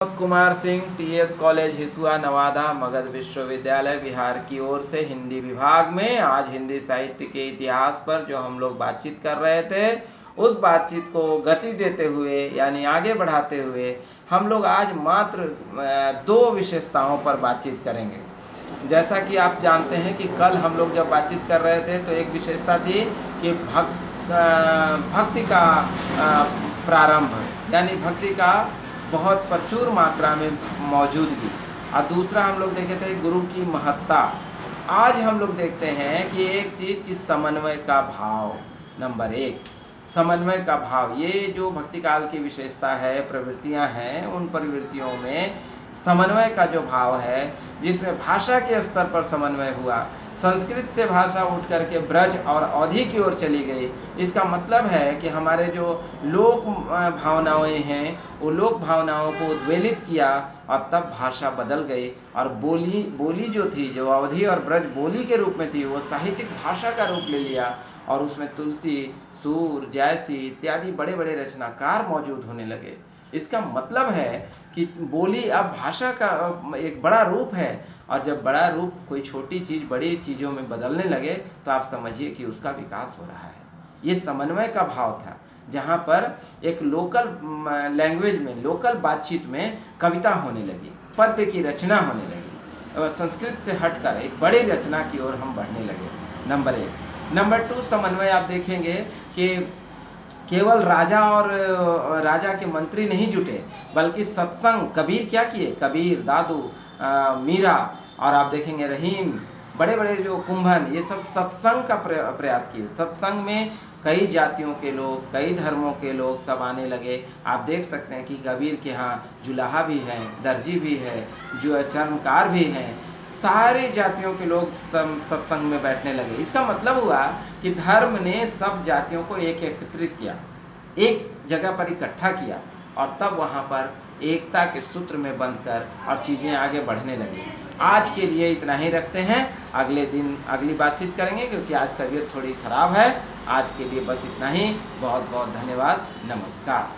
Vinod Kumar Singh, TS college Hisua, Nawada, Magadh विश्वविद्यालय, बिहार की ओर से हिंदी विभाग में आज हिंदी साहित्य के इतिहास पर जो हम लोग बातचीत कर रहे थे, उस बातचीत को गति देते हुए यानी आगे बढ़ाते हुए हम लोग आज मात्र दो विशेषताओं पर बातचीत करेंगे। जैसा कि आप जानते हैं कि कल हम लोग जब बातचीत कर रहे थे तो एक विशेषता थी कि भक्ति का प्रारंभ यानी भक्ति का बहुत प्रचुर मात्रा में मौजूदगी, और दूसरा हम लोग देखे थे गुरु की महत्ता। आज हम लोग देखते हैं कि एक चीज़ की समन्वय का भाव, नंबर एक समन्वय का भाव। ये जो भक्ति काल की विशेषता है, प्रवृत्तियां हैं, उन प्रवृत्तियों में समन्वय का जो भाव है, जिसमें भाषा के स्तर पर समन्वय हुआ, संस्कृत से भाषा उठ करके ब्रज और अवधि की ओर चली गई। इसका मतलब है कि हमारे जो लोक भावनाएं हैं, वो लोक भावनाओं को उद्वेलित किया और तब भाषा बदल गई, और बोली जो थी, जो अवधि और ब्रज बोली के रूप में थी, वो साहित्यिक भाषा का रूप ले लिया, और उसमें तुलसी, सूर, जयसी इत्यादि बड़े बड़े रचनाकार मौजूद होने लगे। इसका मतलब है कि बोली अब भाषा का एक बड़ा रूप है, और जब बड़ा रूप कोई छोटी चीज़ बड़ी चीज़ों में बदलने लगे तो आप समझिए कि उसका विकास हो रहा है। ये समन्वय का भाव था, जहाँ पर एक लोकल लैंग्वेज में, लोकल बातचीत में कविता होने लगी, पद्य की रचना होने लगी, संस्कृत से हटकर एक बड़ी रचना की ओर हम बढ़ने लगे। नंबर एक। नंबर टू, समन्वय आप देखेंगे कि केवल राजा के मंत्री नहीं जुटे, बल्कि सत्संग, कबीर क्या किए, कबीर, दादू, मीरा, और आप देखेंगे रहीम, बड़े बड़े जो कुंभन, ये सब सत्संग का प्रयास किए। सत्संग में कई जातियों के लोग, कई धर्मों के लोग सब आने लगे। आप देख सकते हैं कि कबीर के यहाँ जुलाहा भी हैं, दर्जी भी है, जो चर्मकार भी हैं, सारे जातियों के लोग सत्संग में बैठने लगे। इसका मतलब हुआ कि धर्म ने सब जातियों को एकत्रित किया, एक जगह पर इकट्ठा किया, और तब वहाँ पर एकता के सूत्र में बंधकर और चीज़ें आगे बढ़ने लगी। आज के लिए इतना ही रखते हैं, अगले दिन अगली बातचीत करेंगे, क्योंकि आज तबीयत थोड़ी ख़राब है। आज के लिए बस इतना ही। बहुत बहुत धन्यवाद। नमस्कार।